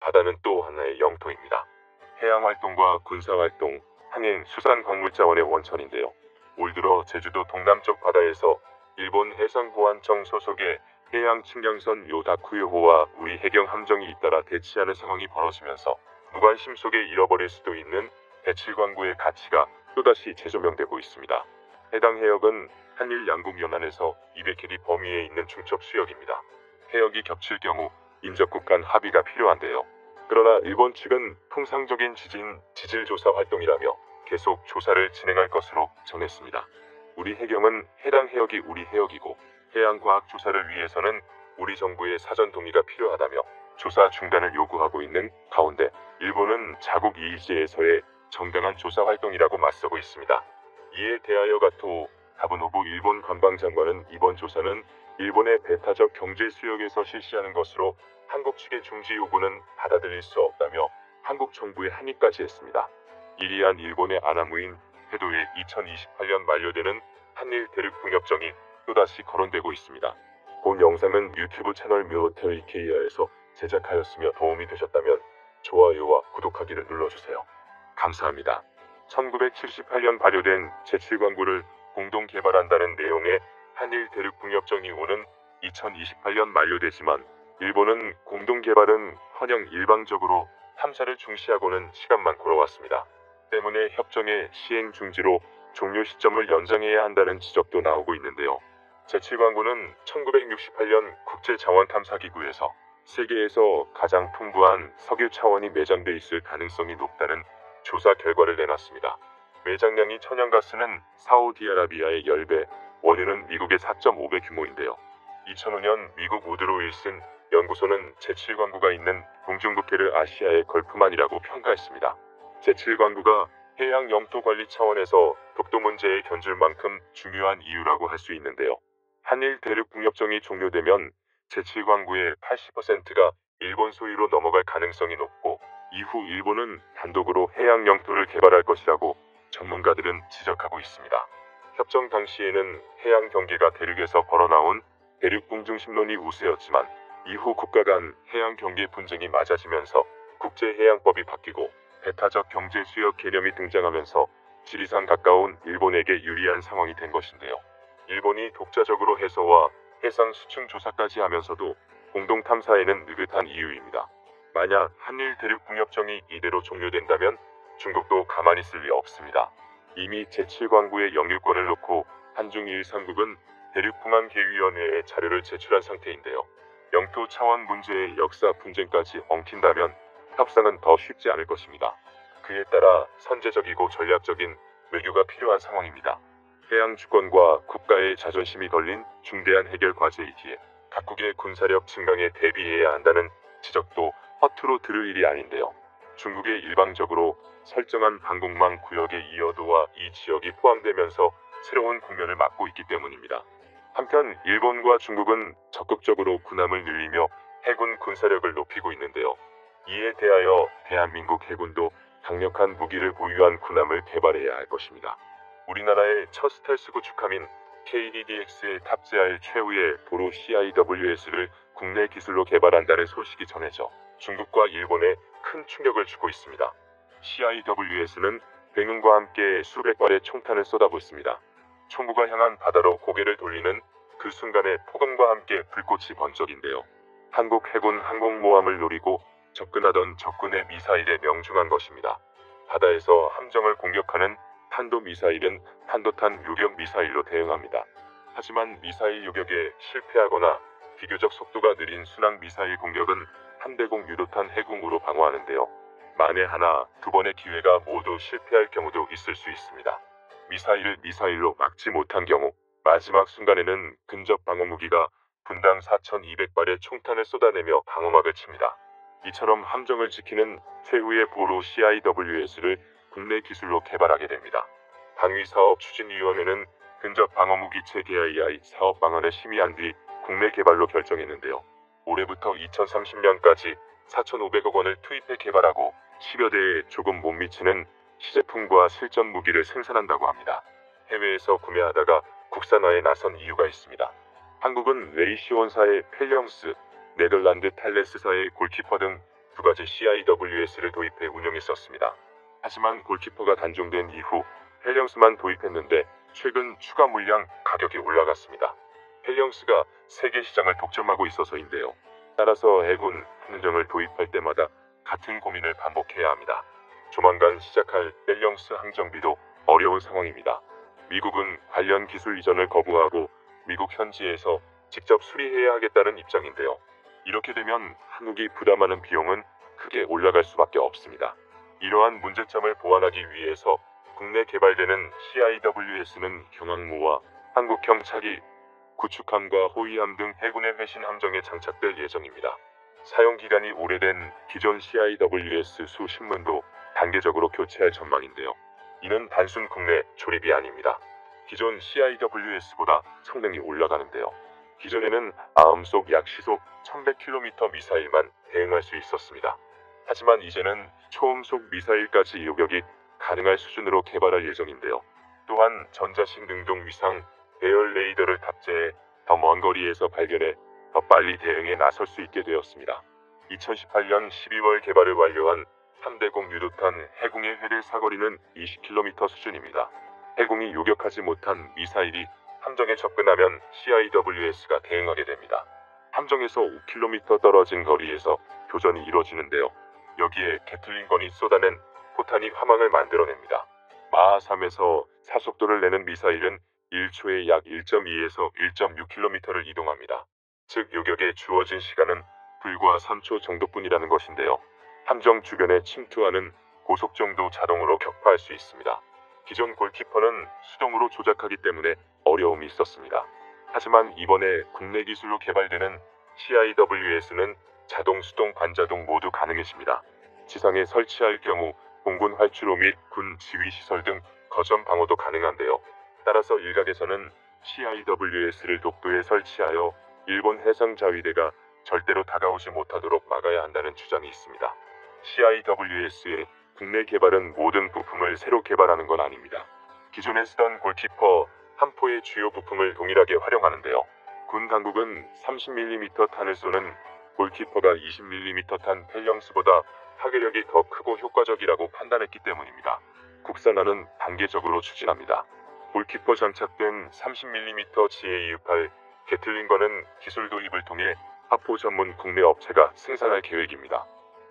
바다는 또 하나의 영토입니다. 해양활동과 군사활동, 항행, 수산, 광물자원의 원천인데요. 올 들어 제주도 동남쪽 바다에서 일본 해상보안청 소속의 해양 측량선 요다쿠요호와 우리 해경 함정이 잇따라 대치하는 상황이 벌어지면서 무관심 속에 잃어버릴 수도 있는 배칠광구의 가치가 또다시 재조명되고 있습니다. 해당 해역은 한일 양국 연안에서 200캐리 범위에 있는 중첩 수역입니다. 해역이 겹칠 경우 인접국 간 합의가 필요한데요. 그러나 일본 측은 통상적인 지질 조사 활동이라며 계속 조사를 진행할 것으로 전했습니다. 우리 해경은 해당 해역이 우리 해역이고 해양과학 조사를 위해서는 우리 정부의 사전 동의가 필요하다며 조사 중단을 요구하고 있는 가운데 일본은 자국 이의지에서의 정당한 조사 활동이라고 맞서고 있습니다. 이에 대하여 가토 타부노부 일본 관방장관은 이번 조사는 일본의 배타적 경제 수역에서 실시하는 것으로 한국 측의 중지 요구는 받아들일 수 없다며 한국 정부에 항의까지 했습니다. 이리한 일본의 아나무인 회도의 2028년 만료되는 한일 대륙붕협정이 또다시 거론되고 있습니다. 본 영상은 유튜브 채널 뮤호텔 이케이아에서 제작하였으며 도움이 되셨다면 좋아요와 구독하기를 눌러주세요. 감사합니다. 1978년 발효된 제7광구를 공동 개발한다는 내용의 한일 대륙붕협정이 오는 2028년 만료되지만 일본은 공동 개발은 헌영 일방적으로 탐사를 중시하고는 시간만 걸어왔습니다. 때문에 협정의 시행 중지로 종료 시점을 연장해야 한다는 지적도 나오고 있는데요. 제7광구는 1968년 국제자원탐사기구에서 세계에서 가장 풍부한 석유 차원이 매장돼 있을 가능성이 높다는 조사 결과를 내놨습니다. 매장량이 천연가스는 사우디아라비아의 10배, 원유는 미국의 4.5배 규모인데요. 2005년 미국 우드로 윌슨 연구소는 제7광구가 있는 동중국해를 아시아의 걸프만이라고 평가했습니다. 제7광구가 해양 영토 관리 차원에서 독도 문제에 견줄 만큼 중요한 이유라고 할 수 있는데요. 한일 대륙붕협정이 종료되면 제7광구의 80%가 일본 소유로 넘어갈 가능성이 높고 이후 일본은 단독으로 해양 영토를 개발할 것이라고 전문가들은 지적하고 있습니다. 협정 당시에는 해양 경계가 대륙에서 벌어나온 대륙붕 중심론이 우세였지만 이후 국가 간 해양 경계 분쟁이 맞아지면서 국제해양법이 바뀌고 배타적 경제 수역 개념이 등장하면서 지리상 가까운 일본에게 유리한 상황이 된 것인데요. 일본이 독자적으로 해서와 해상 수층 조사까지 하면서도 공동 탐사에는 느긋한 이유입니다. 만약 한일 대륙붕협정이 이대로 종료된다면 중국도 가만히 있을 리 없습니다. 이미 제7광구의 영유권을 놓고 한중일 삼국은 대륙붕안계위원회에 자료를 제출한 상태인데요. 영토 차원 문제의 역사 분쟁까지 엉킨다면 협상은 더 쉽지 않을 것입니다. 그에 따라 선제적이고 전략적인 외교가 필요한 상황입니다. 해양 주권과 국가의 자존심이 걸린 중대한 해결 과제이기에 각국의 군사력 증강에 대비해야 한다는 지적도 허투루 들을 일이 아닌데요. 중국의 일방적으로 설정한 방공망 구역의 이어도와 이 지역이 포함되면서 새로운 국면을 맞고 있기 때문입니다. 한편 일본과 중국은 적극적으로 군함을 늘리며 해군 군사력을 높이고 있는데요. 이에 대하여 대한민국 해군도 강력한 무기를 보유한 군함을 개발해야 할 것입니다. 우리나라의 첫 스텔스 구축함인 KDDX에 탑재할 최후의 보로 CIWS를 국내 기술로 개발한다는 소식이 전해져 중국과 일본에 큰 충격을 주고 있습니다. CIWS는 배응과 함께 수백 발의 총탄을 쏟아붓습니다. 총구가 향한 바다로 고개를 돌리는 그 순간에 폭음과 함께 불꽃이 번쩍인데요. 한국 해군 항공모함을 노리고 접근하던 적군의 미사일에 명중한 것입니다. 바다에서 함정을 공격하는 탄도미사일은 탄도탄 요격 미사일로 대응합니다. 하지만 미사일 요격에 실패하거나 비교적 속도가 느린 순항 미사일 공격은 함대공 유도탄 해공으로 방어하는데요. 만에 하나 두 번의 기회가 모두 실패할 경우도 있을 수 있습니다. 미사일을 미사일로 막지 못한 경우 마지막 순간에는 근접 방어무기가 분당 4,200발의 총탄을 쏟아내며 방어막을 칩니다. 이처럼 함정을 지키는 최후의 보로 CIWS를 국내 기술로 개발하게 됩니다. 방위사업추진위원회는 근접 방어무기 체계 AI 사업 방안을 심의한 뒤 국내 개발로 결정했는데요. 올해부터 2030년까지 4,500억 원을 투입해 개발하고 10여 대에 조금 못 미치는 시제품과 실전 무기를 생산한다고 합니다. 해외에서 구매하다가 국산화에 나선 이유가 있습니다. 한국은 레이시온사의 펠령스, 네덜란드 탈레스사의 골키퍼 등 두 가지 CIWS를 도입해 운영했었습니다. 하지만 골키퍼가 단종된 이후 헬령스만 도입했는데 최근 추가 물량 가격이 올라갔습니다. 헬령스가 세계 시장을 독점하고 있어서인데요. 따라서 해군 함정을 도입할 때마다 같은 고민을 반복해야 합니다. 조만간 시작할 헬령스 항정비도 어려운 상황입니다. 미국은 관련 기술 이전을 거부하고 미국 현지에서 직접 수리해야 하겠다는 입장인데요. 이렇게 되면 한국이 부담하는 비용은 크게 올라갈 수밖에 없습니다. 이러한 문제점을 보완하기 위해서 국내 개발되는 CIWS는 경항모와 한국형 차기, 구축함과 호위함 등 해군의 회신 함정에 장착될 예정입니다. 사용 기간이 오래된 기존 CIWS 수십문도 단계적으로 교체할 전망인데요. 이는 단순 국내 조립이 아닙니다. 기존 CIWS보다 성능이 올라가는데요. 기존에는 아음속 약 시속 1100km 미사일만 대응할 수 있었습니다. 하지만 이제는 초음속 미사일까지 요격이 가능할 수준으로 개발할 예정인데요. 또한 전자식 능동 위상 배열 레이더를 탑재해 더 먼 거리에서 발견해 더 빨리 대응에 나설 수 있게 되었습니다. 2018년 12월 개발을 완료한 3대공 유도탄 해궁의 회대 사거리는 20km 수준입니다. 해궁이 요격하지 못한 미사일이 함정에 접근하면 CIWS가 대응하게 됩니다. 함정에서 5km 떨어진 거리에서 교전이 이루어지는데요. 여기에 게틀링건이 쏟아낸 포탄이 화망을 만들어냅니다. 마하 3에서 사속도를 내는 미사일은 1초에 약 1.2에서 1.6km를 이동합니다. 즉 요격에 주어진 시간은 불과 3초 정도뿐이라는 것인데요. 함정 주변에 침투하는 고속정도 자동으로 격파할 수 있습니다. 기존 골키퍼는 수동으로 조작하기 때문에 어려움이 있었습니다. 하지만 이번에 국내 기술로 개발되는 CIWS는 자동, 수동, 반자동 모두 가능해집니다. 지상에 설치할 경우 공군 활주로 및 군 지휘시설 등 거점 방어도 가능한데요. 따라서 일각에서는 CIWS를 독도에 설치하여 일본 해상자위대가 절대로 다가오지 못하도록 막아야 한다는 주장이 있습니다. CIWS의 국내 개발은 모든 부품을 새로 개발하는 건 아닙니다. 기존에 쓰던 골키퍼 한 포의 주요 부품을 동일하게 활용하는데요. 군 당국은 30mm 탄을 쏘는 골키퍼가 20mm 탄 헬령스보다 파괴력이 더 크고 효과적이라고 판단했기 때문입니다. 국산화는 단계적으로 추진합니다. 골키퍼 장착된 30mm GA-68 게틀링건은 기술 도입을 통해 하포 전문 국내 업체가 생산할 계획입니다.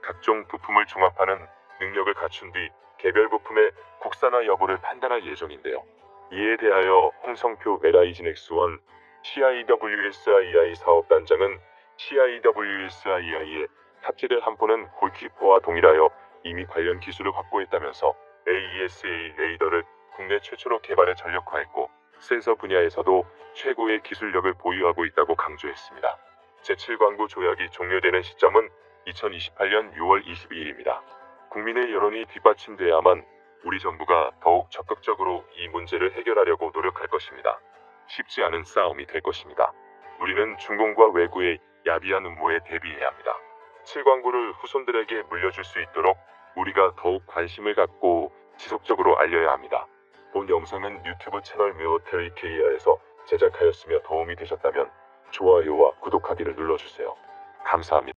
각종 부품을 종합하는 능력을 갖춘 뒤 개별 부품의 국산화 여부를 판단할 예정인데요. 이에 대하여 홍성표 LIGNX1 CIWSII 사업단장은 CIWSII에 탑재될 함포는 골키퍼와 동일하여 이미 관련 기술을 확보했다면서 AESA 레이더를 국내 최초로 개발에 전력화했고 센서 분야에서도 최고의 기술력을 보유하고 있다고 강조했습니다. 제7광부 조약이 종료되는 시점은 2028년 6월 22일입니다. 국민의 여론이 뒷받침돼야만 우리 정부가 더욱 적극적으로 이 문제를 해결하려고 노력할 것입니다. 쉽지 않은 싸움이 될 것입니다. 우리는 중공과 외구의 야비한 음모에 대비해야 합니다. 7광부를 후손들에게 물려줄 수 있도록 우리가 더욱 관심을 갖고 지속적으로 알려야 합니다. 본 영상은 유튜브 채널 밀리터리 KR에서 제작하였으며 도움이 되셨다면 좋아요와 구독하기를 눌러주세요. 감사합니다.